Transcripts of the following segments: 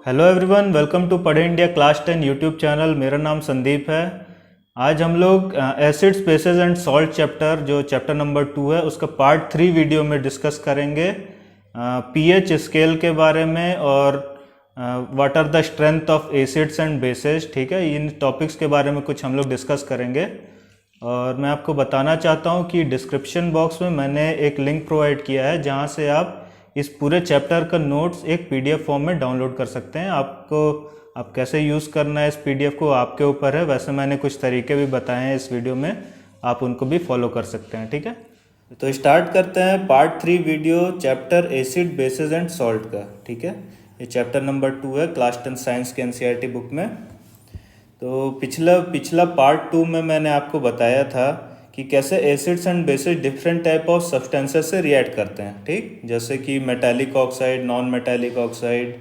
Hello everyone, welcome to Padhe India class 10 YouTube channel. मेरा नाम संदीप है। आज हम लोग acids bases and salt chapter जो चैप्टर नंबर 2 है उसका पार्ट 3 वीडियो में डिस्कस करेंगे पीएच स्केल के बारे में और what are the strength of acids and bases. ठीक है, इन टॉपिक्स के बारे में कुछ हम लोग डिस्कस करेंगे। और मैं आपको बताना चाहता हूँ कि डिस्क्रिप्शन बॉक्स में मैंने एक लिंक प्रोवाइड किया है जहाँ से आप इस पूरे चैप्टर का नोट्स एक पीडीएफ फॉर्म में डाउनलोड कर सकते हैं। आप कैसे यूज़ करना है इस पीडीएफ को आपके ऊपर है। वैसे मैंने कुछ तरीके भी बताए हैं इस वीडियो में, आप उनको भी फॉलो कर सकते हैं। ठीक है, तो स्टार्ट करते हैं part 3 video chapter acid basis and salt का। ठीक है, ये चैप्टर नंबर 2 है क्लास 10 साइंस के एनसीईआरटी बुक में। तो पिछला पार्ट 2 में मैंने आपको बताया था कि कैसे acids and basis different type of substances से रिएक्ट करते हैं। ठीक, जैसे कि metallic oxide, non metallic oxide,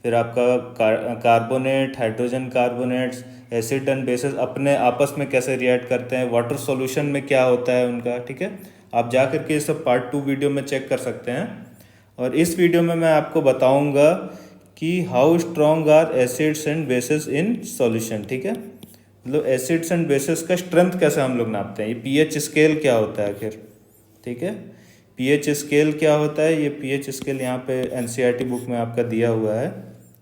फिर आपका carbonate, hydrogen carbonates, acid and bases अपने आपस में कैसे रिएक्ट करते हैं, वाटर सॉल्यूशन में क्या होता है उनका। ठीक है, आप जा करके ये सब पार्ट 2 वीडियो में चेक कर सकते हैं। और इस वीडियो में मैं आपको बताऊंगा कि how strong are acids and bases in solution. ठीक है, मतलब एसिड्स एंड बेसिस का स्ट्रेंथ कैसे हम लोग नापते हैं, ये पीएच स्केल क्या होता है आखिर। ठीक है, पीएच स्केल क्या होता है, ये पीएच स्केल यहाँ पे एनसीईआरटी बुक में आपका दिया हुआ है।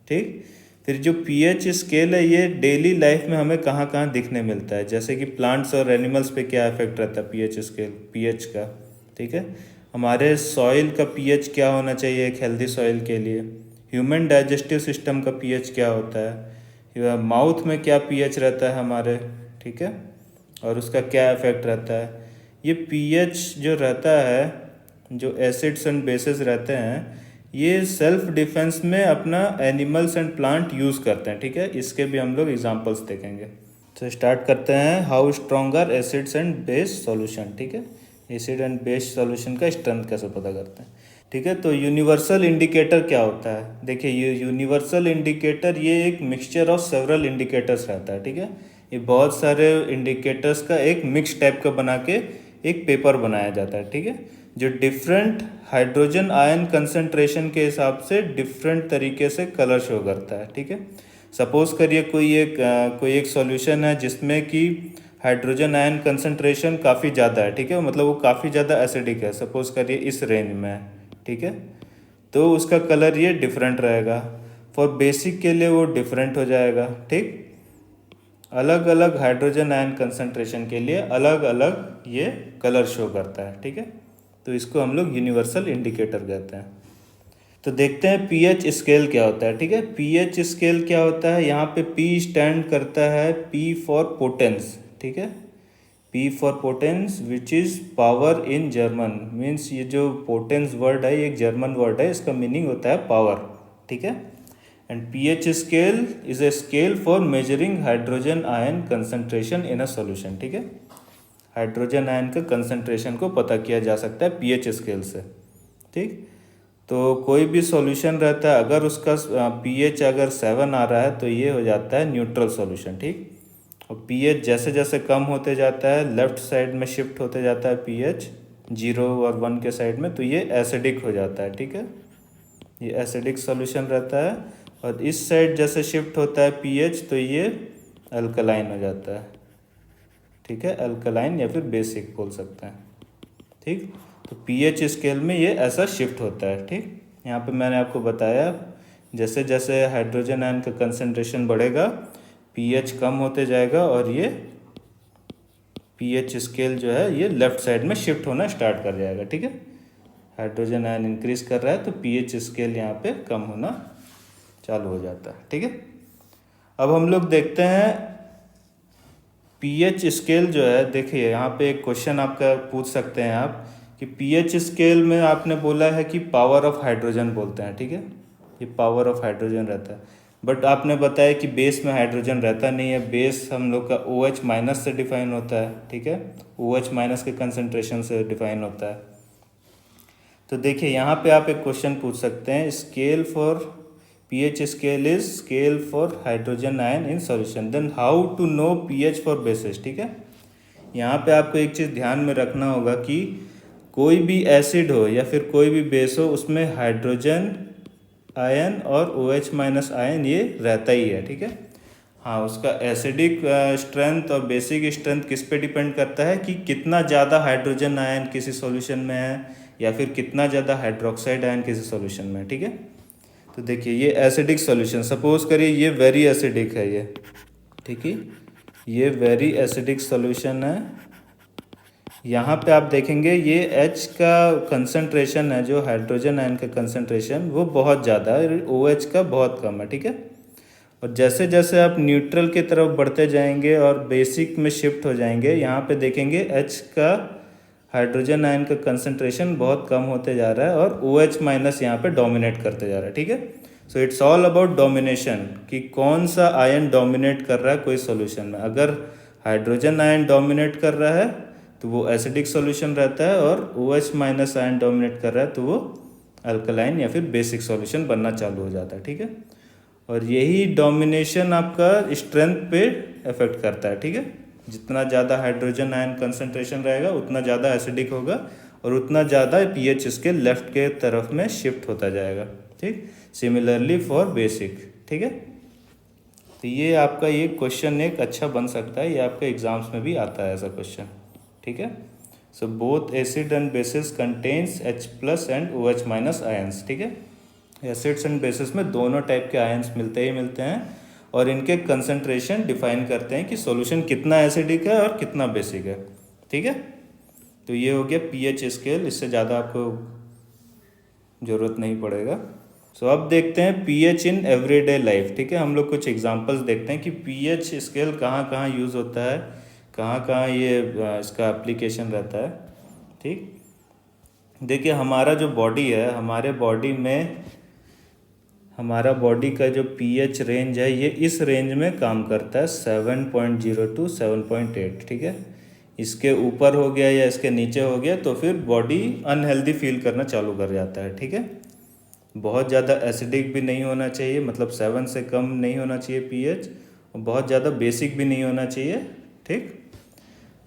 ठीक, फिर जो पीएच स्केल है ये डेली लाइफ में हमें कहाँ कहाँ दिखने मिलता है, जैसे कि प्लांट्स और एनिमल्स पे क्या इफेक्ट रहता है पीएच स्केल, पीएच का। ठीक है, हमारे सॉइल का पीएच क्या होना चाहिए एक हेल्दी सॉइल के लिए, ह्यूमन डाइजेस्टिव सिस्टम का पीएच क्या होता है, माउथ में क्या पीएच रहता है हमारे। ठीक है, और उसका क्या इफेक्ट रहता है। ये पीएच जो रहता है, जो एसिड्स एंड बेसिस रहते हैं, ये सेल्फ डिफेंस में अपना एनिमल्स एंड प्लांट यूज़ करते हैं। ठीक है, इसके भी हम लोग एग्जांपल्स देखेंगे। तो स्टार्ट करते हैं, how strong are acids and base solution. ठीक है, एसिड एंड बेस सॉल्यूशन का स्ट्रेंथ कैसे पता करते हैं। ठीक है, तो यूनिवर्सल इंडिकेटर क्या होता है। देखिए, ये यूनिवर्सल इंडिकेटर ये एक मिक्सचर ऑफ सेवरल इंडिकेटर्स रहता है। ठीक है, ये बहुत सारे इंडिकेटर्स का एक मिक्स टाइप का बना के एक पेपर बनाया जाता है। ठीक है, जो डिफरेंट हाइड्रोजन आयन कंसंट्रेशन के हिसाब से डिफरेंट तरीके से कलर शो करता है। ठीक है, सपोज करिए कोई एक सॉल्यूशन है जिसमें कि हाइड्रोजन आयन कंसंट्रेशन काफ़ी ज़्यादा है। ठीक है, मतलब वो काफ़ी ज़्यादा एसिडिक है, सपोज करिए इस रेंज में है। ठीक है, तो उसका कलर ये डिफरेंट रहेगा। फॉर बेसिक के लिए वो डिफरेंट हो जाएगा। ठीक, अलग अलग हाइड्रोजन आयन कंसंट्रेशन के लिए अलग अलग ये कलर शो करता है। ठीक है, तो इसको हम लोग यूनिवर्सल इंडिकेटर कहते हैं। तो देखते हैं पीएच स्केल क्या होता है। ठीक है, पीएच स्केल क्या होता है, यहाँ पे पी स्टैंड करता है पी फॉर पोटेंस। ठीक है, P for potence which is power in German, means ये जो पोटेंस वर्ड है ये एक जर्मन वर्ड है, इसका मीनिंग होता है पावर। ठीक है, and pH scale is a scale for measuring hydrogen ion concentration in a solution. ठीक है, हाइड्रोजन आयन का कंसंट्रेशन को पता किया जा सकता है पीएच स्केल से। ठीक, तो कोई भी सॉल्यूशन रहता है अगर उसका पीएच अगर 7 आ रहा है तो ये हो जाता है न्यूट्रल सॉल्यूशन। ठीक, और पीएच जैसे जैसे कम होते जाता है, लेफ्ट साइड में शिफ्ट होते जाता है पीएच 0 और 1 के साइड में, तो ये एसिडिक हो जाता है। ठीक है, ये एसिडिक सॉल्यूशन रहता है। और इस साइड जैसे शिफ्ट होता है पीएच तो ये अल्कलाइन हो जाता है। ठीक है, अल्कलाइन या फिर बेसिक बोल सकते हैं। ठीक, तो पीएच स्केल में ये ऐसा शिफ्ट होता है। ठीक, यहाँ पे मैंने आपको बताया जैसे जैसे हाइड्रोजन आयन का कंसंट्रेशन बढ़ेगा पीएच कम होते जाएगा और ये पीएच स्केल जो है ये लेफ्ट साइड में शिफ्ट होना स्टार्ट कर जाएगा। ठीक है, हाइड्रोजन आयन इंक्रीज कर रहा है तो पीएच स्केल यहाँ पे कम होना चालू हो जाता है। ठीक है, अब हम लोग देखते हैं पीएच स्केल जो है। देखिए, यहाँ पे एक क्वेश्चन आपका पूछ सकते हैं आप कि पीएच स्केल में आपने बोला है कि पावर ऑफ हाइड्रोजन बोलते हैं। ठीक है, ये पावर ऑफ हाइड्रोजन रहता है, बट आपने बताया कि बेस में हाइड्रोजन रहता नहीं है। बेस हम लोग का OH माइनस से डिफाइन होता है। ठीक है, OH माइनस के कंसंट्रेशन से डिफाइन होता है। तो देखिए, यहाँ पे आप एक क्वेश्चन पूछ सकते हैं, scale for pH scale is scale for hydrogen ion in solution, then how to know pH for bases. ठीक है, यहाँ पे आपको एक चीज़ ध्यान में रखना होगा कि कोई भी एसिड हो या फिर कोई भी बेस हो उसमें हाइड्रोजन आयन और OH माइनस आयन ये रहता ही है, ठीक है। हाँ, उसका एसिडिक स्ट्रेंथ और बेसिक स्ट्रेंथ किस पे डिपेंड करता है कि कितना ज़्यादा हाइड्रोजन आयन किसी सॉल्यूशन में है या फिर कितना ज़्यादा हाइड्रोक्साइड आयन किसी सॉल्यूशन में है, ठीक है। तो देखिए ये एसिडिक सॉल्यूशन, सपोज करिए ये वेरी एसिडिक है, ये ठीक है, ये वेरी एसिडिक सॉल्यूशन है। यहाँ पे आप देखेंगे ये H का कंसंट्रेशन है, जो हाइड्रोजन आयन का कंसंट्रेशन वो बहुत ज़्यादा है, OH का बहुत कम है, ठीक है। और जैसे जैसे आप न्यूट्रल की तरफ बढ़ते जाएंगे और बेसिक में शिफ्ट हो जाएंगे, यहाँ पे देखेंगे H का हाइड्रोजन आयन का कंसंट्रेशन बहुत कम होते जा रहा है और OH माइनस यहाँ पे डोमिनेट करते जा रहा है, ठीक है। So it's all about domination, कि कौन सा आयन डोमिनेट कर रहा है कोई सॉल्यूशन में। अगर हाइड्रोजन आयन डोमिनेट कर रहा है तो वो एसिडिक सॉल्यूशन रहता है, और OH माइनस आयन डोमिनेट कर रहा है तो वो अल्कलाइन या फिर बेसिक सॉल्यूशन बनना चालू हो जाता है, ठीक है। और यही डोमिनेशन आपका स्ट्रेंथ पे इफेक्ट करता है, ठीक है। जितना ज़्यादा हाइड्रोजन आयन कंसंट्रेशन रहेगा उतना ज़्यादा एसिडिक होगा और उतना ज़्यादा pH इसके लेफ्ट के तरफ में शिफ्ट होता जाएगा, ठीक। सिमिलरली फॉर बेसिक, ठीक है। तो ये आपका ये क्वेश्चन एक अच्छा बन सकता है, ये आपके एग्जाम्स में भी आता है ऐसा क्वेश्चन, ठीक है। So both acid and bases contains H plus and OH minus ions, ठीक है। एसिड्स एंड बेसिस में दोनों टाइप के आयंस मिलते ही मिलते हैं और इनके कंसंट्रेशन डिफाइन करते हैं कि सॉल्यूशन कितना एसिडिक है और कितना बेसिक है, ठीक है। तो ये हो गया pH स्केल, इससे ज़्यादा आपको ज़रूरत नहीं पड़ेगा। सो अब देखते हैं pH इन एवरीडे लाइफ, ठीक है। हम लोग कुछ एग्जांपल्स देखते हैं कि pH स्केल कहाँ कहाँ यूज़ होता है, कहाँ कहाँ ये इसका एप्लीकेशन रहता है, ठीक। देखिए हमारा जो बॉडी है, हमारे बॉडी में हमारा बॉडी का जो pH रेंज है ये इस रेंज में काम करता है 7.0 to 7.8, ठीक है। इसके ऊपर हो गया या इसके नीचे हो गया तो फिर बॉडी अनहेल्दी फील करना चालू कर जाता है, ठीक है। बहुत ज़्यादा एसिडिक भी नहीं होना चाहिए, मतलब 7 से कम नहीं होना चाहिए pH, और बहुत ज़्यादा बेसिक भी नहीं होना चाहिए, ठीक।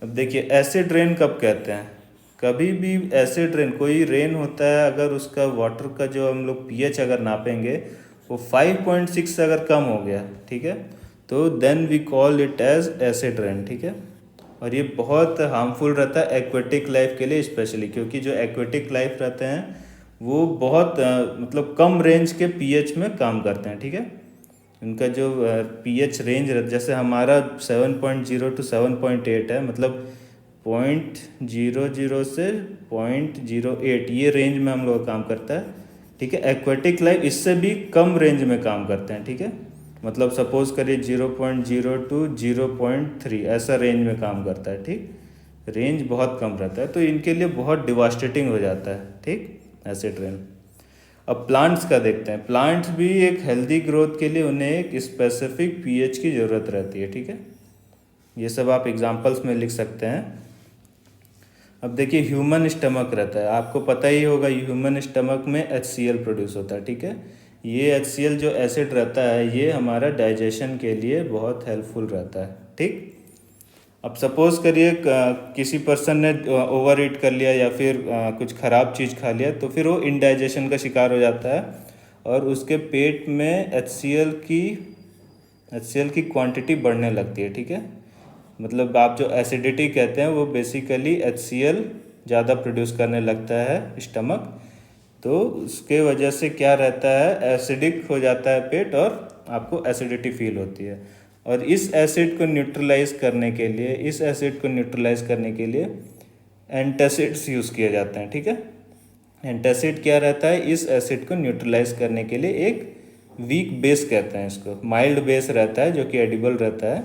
अब देखिए एसिड रेन कब कहते हैं, कभी भी एसिड रेन, कोई रेन होता है अगर उसका वाटर का जो हम लोग pH अगर नापेंगे वो 5.6 से अगर कम हो गया, ठीक है, तो then we call it as acid rain, ठीक है। और ये बहुत हार्मफुल रहता है एक्वेटिक लाइफ के लिए स्पेशली, क्योंकि जो एक्वेटिक लाइफ रहते हैं वो बहुत मतलब कम रेंज के pH में काम करते हैं, ठीक है। उनका जो pH रेंज जैसे हमारा 7.0 to 7.8 है, मतलब 0.00 से 0.08 ये रेंज में हम लोग काम करता है, ठीक है। एक्वेटिक लाइफ इससे भी कम रेंज में काम करते हैं, ठीक है। मतलब सपोज करिए 0.0 to 0.3 ऐसा रेंज में काम करता है, ठीक। रेंज बहुत कम रहता है तो इनके लिए बहुत डिवास्टेटिंग हो जाता है, ठीक, एसिड रेन। अब प्लांट्स का देखते हैं। प्लांट्स भी एक हेल्दी ग्रोथ के लिए उन्हें एक स्पेसिफिक pH की ज़रूरत रहती है, ठीक है। ये सब आप एग्जांपल्स में लिख सकते हैं। अब देखिए ह्यूमन स्टमक रहता है, आपको पता ही होगा ह्यूमन स्टमक में HCl प्रोड्यूस होता है, ठीक है। ये HCl जो एसिड रहता है ये हमारा डाइजेशन के लिए बहुत हेल्पफुल रहता है, ठीक। अब सपोज़ करिए किसी पर्सन ने ओवर ईट कर लिया या फिर कुछ ख़राब चीज़ खा लिया तो फिर वो इंडाइजेशन का शिकार हो जाता है और उसके पेट में HCl की क्वांटिटी बढ़ने लगती है, ठीक है। मतलब आप जो एसिडिटी कहते हैं वो बेसिकली HCl ज़्यादा प्रोड्यूस करने लगता है स्टमक, तो उसके वजह से क्या रहता है, एसिडिक हो जाता है पेट और आपको एसिडिटी फील होती है। और इस एसिड को न्यूट्रलाइज करने के लिए एंटासिड्स यूज़ किए जाते हैं, ठीक है। एंटासिड क्या रहता है, इस एसिड को न्यूट्रलाइज करने के लिए एक वीक बेस कहते हैं इसको, माइल्ड बेस रहता है जो कि एडिबल रहता है।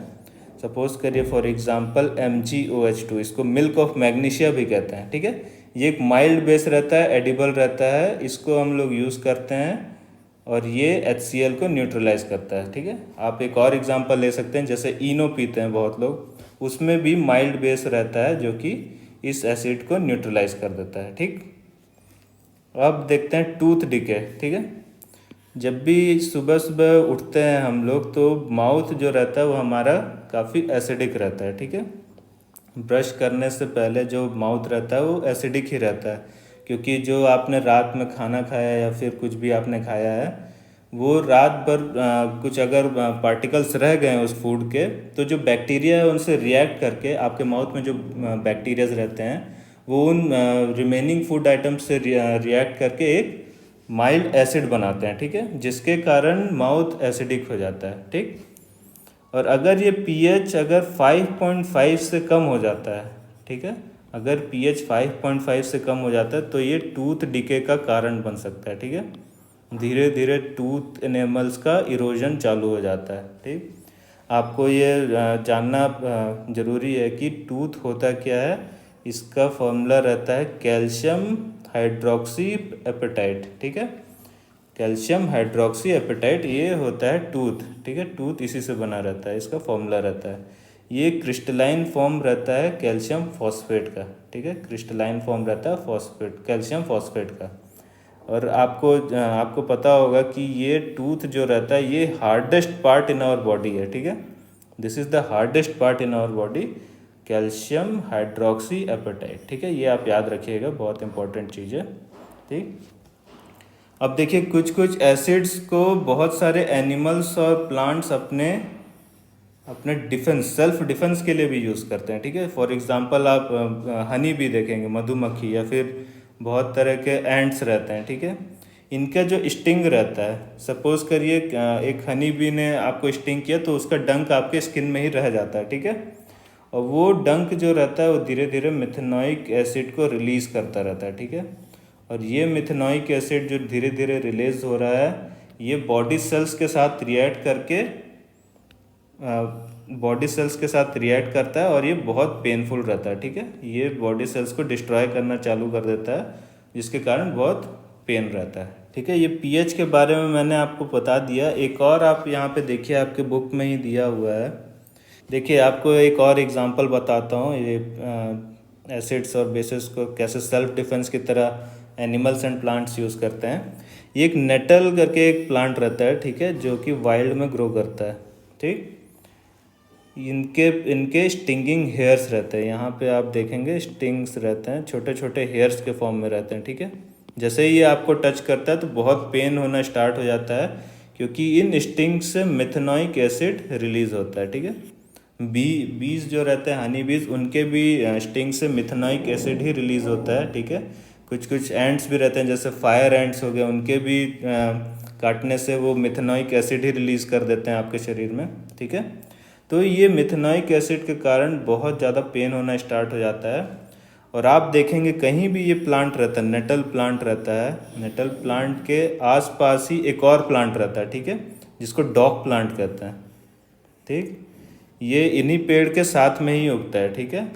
सपोज करिए फॉर एग्जांपल MgOH2, इसको मिल्क ऑफ मैग्नीशिया भी कहते हैं, ठीक है। ये एक माइल्ड बेस रहता है, एडिबल रहता है, इसको हम लोग यूज़ करते हैं और ये HCl को न्यूट्रलाइज करता है, ठीक है। आप एक और एग्जांपल ले सकते हैं, जैसे इनो पीते हैं बहुत लोग, उसमें भी माइल्ड बेस रहता है जो कि इस एसिड को न्यूट्रलाइज कर देता है, ठीक। अब देखते हैं टूथ डिके, ठीक है। जब भी सुबह सुबह उठते हैं हम लोग तो माउथ जो रहता है वो हमारा काफ़ी एसिडिक रहता है, ठीक है। ब्रश करने से पहले जो माउथ रहता है वो एसिडिक ही रहता है, क्योंकि जो आपने रात में खाना खाया या फिर कुछ भी आपने खाया है वो रात भर कुछ अगर पार्टिकल्स रह गए हैं उस फूड के, तो जो बैक्टीरिया है उनसे रिएक्ट करके आपके माउथ में जो बैक्टीरियाज रहते हैं वो उन रिमेनिंग फूड आइटम से रिएक्ट करके एक माइल्ड एसिड बनाते हैं, ठीक है, जिसके कारण माउथ एसिडिक हो जाता है, ठीक। और अगर ये पीएच अगर 5.5 से कम हो जाता है, ठीक है, अगर पीएच 5.5 से कम हो जाता है तो ये टूथ डिके का कारण बन सकता है, ठीक है। धीरे धीरे टूथ एनेमल्स का इरोजन चालू हो जाता है, ठीक। आपको ये जानना ज़रूरी है कि टूथ होता क्या है। इसका फॉर्मूला रहता है कैल्शियम हाइड्रोक्सी एपेटाइट, ठीक है। कैल्शियम हाइड्रोक्सी एपेटाइट ये होता है टूथ, ठीक है। टूथ इसी से बना रहता है, इसका फॉर्मूला रहता है। ये क्रिस्टलाइन फॉर्म रहता है कैल्शियम फॉस्फेट का, ठीक है। क्रिस्टलाइन फॉर्म रहता है फॉस्फेट, कैल्शियम फॉस्फेट का। और आपको पता होगा कि ये टूथ जो रहता है ये hardest part in our body है, ठीक है। This is the hardest part in our body, calcium hydroxy apatite, ठीक है। ये आप याद रखिएगा, बहुत इंपॉर्टेंट चीज़ है, ठीक। अब देखिए कुछ कुछ एसिड्स को बहुत सारे एनिमल्स और प्लांट्स अपने अपने डिफेंस, सेल्फ डिफेंस के लिए भी यूज़ करते हैं, ठीक है। फॉर एग्जांपल आप हनी भी देखेंगे, मधुमक्खी, या फिर बहुत तरह के एंट्स रहते हैं, ठीक है। इनका जो स्टिंग रहता है, सपोज करिए एक हनी बी ने आपको स्टिंग किया तो उसका डंक आपके स्किन में ही रह जाता है, ठीक है। और वो डंक जो रहता है वो धीरे धीरे मिथेनॉइक एसिड को रिलीज़ करता रहता है, ठीक है। और ये मिथेनॉइक एसिड जो धीरे धीरे रिलीज हो रहा है ये बॉडी सेल्स के साथ रिएक्ट करके बॉडी सेल्स के साथ रिएक्ट करता है और ये बहुत पेनफुल रहता है, ठीक है। ये बॉडी सेल्स को डिस्ट्रॉय करना चालू कर देता है, जिसके कारण बहुत पेन रहता है, ठीक है। ये पीएच के बारे में मैंने आपको बता दिया। एक और आप यहाँ पे देखिए, आपके बुक में ही दिया हुआ है। देखिए आपको एक और एग्जांपल बताता हूँ, ये एसिड्स और बेसिस को कैसे सेल्फ डिफेंस की तरह एनिमल्स एंड प्लांट्स यूज़ करते हैं। ये एक नेटल करके एक प्लांट रहता है, ठीक है, जो कि वाइल्ड में ग्रो करता है, ठीक। इनके इनके स्टिंगिंग हेयर्स रहते हैं, यहाँ पे आप देखेंगे स्टिंग्स रहते हैं, छोटे छोटे हेयर्स के फॉर्म में रहते हैं, ठीक है। जैसे ही ये आपको टच करता है तो बहुत पेन होना स्टार्ट हो जाता है, क्योंकि इन स्टिंग्स से मिथेनॉइक एसिड रिलीज होता है, ठीक है। बीज जो रहते हैं हनी बीज, उनके भी स्टिंग से मिथेनॉइक एसिड ही रिलीज होता है, ठीक है। कुछ कुछ एंट्स भी रहते हैं, जैसे फायर एंट्स हो गए, उनके भी काटने से वो मिथेनॉइक एसिड ही रिलीज़ कर देते हैं आपके शरीर में, ठीक है। तो ये मिथेनॉइक एसिड के कारण बहुत ज़्यादा पेन होना स्टार्ट हो जाता है। और आप देखेंगे कहीं भी ये प्लांट रहता है, नेटल प्लांट रहता है, नेटल प्लांट के आसपास ही एक और प्लांट रहता है, ठीक है, जिसको डॉग प्लांट कहते हैं, ठीक। ये इन्हीं पेड़ के साथ में ही उगता है, ठीक है।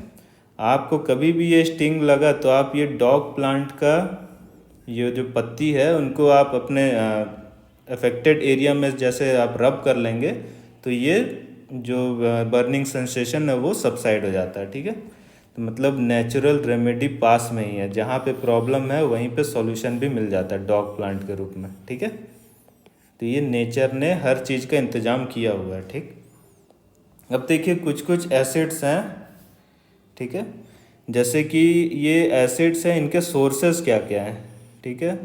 आपको कभी भी ये स्टिंग लगा तो आप ये डॉग प्लांट का ये जो पत्ती है उनको आप अपने अफेक्टेड एरिया में जैसे आप रब कर लेंगे तो ये जो बर्निंग सेंसेशन है वो सबसाइड हो जाता है, ठीक है। तो मतलब नेचुरल रेमेडी पास में ही है, जहाँ पे प्रॉब्लम है वहीं पे सॉल्यूशन भी मिल जाता है डॉग प्लांट के रूप में, ठीक है। तो ये नेचर ने हर चीज़ का इंतज़ाम किया हुआ है, ठीक। अब देखिए कुछ कुछ एसिड्स हैं, ठीक है, जैसे कि ये एसिड्स हैं, इनके सोर्सेस क्या क्या हैं, ठीक है।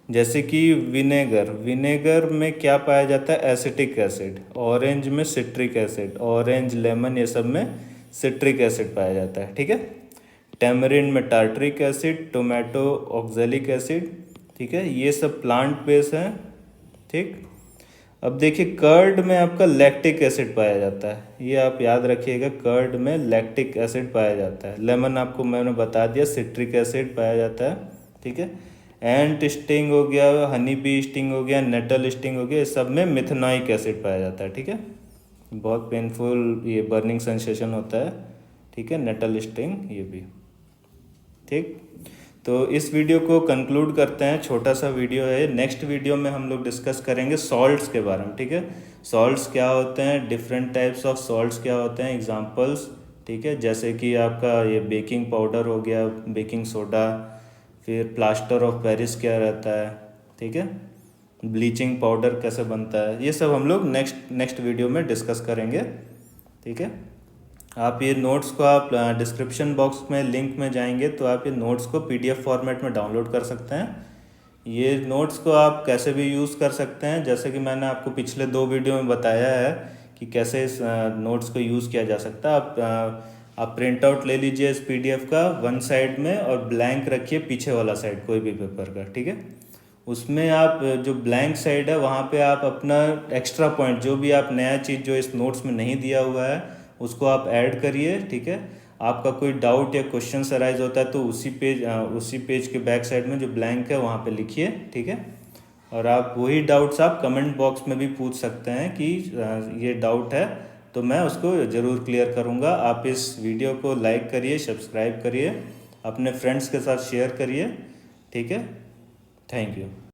जैसे कि विनेगर में क्या पाया जाता है, एसिटिक एसिड। ऑरेंज में सिट्रिक एसिड, ऑरेंज लेमन ये सब में सिट्रिक एसिड पाया जाता है, ठीक है। टेमरिन में tartaric acid, tomato oxalic acid, ठीक है। ये सब प्लांट बेस हैं, ठीक। अब देखिए कर्ड में आपका लैक्टिक एसिड पाया जाता है, ये आप याद रखिएगा, कर्ड में लैक्टिक एसिड पाया जाता है। लेमन आपको मैंने बता दिया सिट्रिक एसिड पाया जाता है, ठीक है। एंट स्टिंग हो गया, हनी बी स्टिंग हो गया, नेटल स्टिंग हो गया, इस सब में मिथेनॉइक एसिड पाया जाता है, ठीक है। बहुत पेनफुल ये बर्निंग सेंसेशन होता है, ठीक है, नेटल स्टिंग ये भी, ठीक। तो इस वीडियो को कंक्लूड करते हैं, छोटा सा वीडियो है। नेक्स्ट वीडियो में हम लोग डिस्कस करेंगे सॉल्ट्स के बारे में, ठीक है। सॉल्ट्स क्या होते हैं, डिफरेंट टाइप्स ऑफ सॉल्ट्स क्या होते हैं, एग्जांपल्स, ठीक है। जैसे कि आपका ये बेकिंग पाउडर हो गया, बेकिंग सोडा, फिर प्लास्टर ऑफ पेरिस क्या रहता है, ठीक है, ब्लीचिंग पाउडर कैसे बनता है, ये सब हम लोग नेक्स्ट वीडियो में डिस्कस करेंगे, ठीक है। आप ये नोट्स को आप डिस्क्रिप्शन बॉक्स में लिंक में जाएंगे तो आप ये नोट्स को पीडीएफ फॉर्मेट में डाउनलोड कर सकते हैं। ये नोट्स को आप कैसे भी यूज़ कर सकते हैं, जैसे कि मैंने आपको पिछले 2 वीडियो में बताया है कि कैसे इस नोट्स को यूज़ किया जा सकता है। आप प्रिंट आउट ले लीजिए इस पीडीएफ का वन साइड में और ब्लैंक रखिए पीछे वाला साइड कोई भी पेपर का, ठीक है। उसमें आप जो ब्लैंक साइड है वहाँ पे आप अपना एक्स्ट्रा पॉइंट जो भी आप नया चीज़ जो इस नोट्स में नहीं दिया हुआ है उसको आप ऐड करिए, ठीक है। आपका कोई डाउट या क्वेश्चन अराइज होता है तो उसी पेज के बैक साइड में जो ब्लैंक है वहाँ पे लिखिए, ठीक है। और आप वही डाउट्स आप कमेंट बॉक्स में भी पूछ सकते हैं कि ये डाउट है, तो मैं उसको ज़रूर क्लियर करूँगा। आप इस वीडियो को लाइक करिए, सब्सक्राइब करिए, अपने फ्रेंड्स के साथ शेयर करिए, ठीक है। Thank you.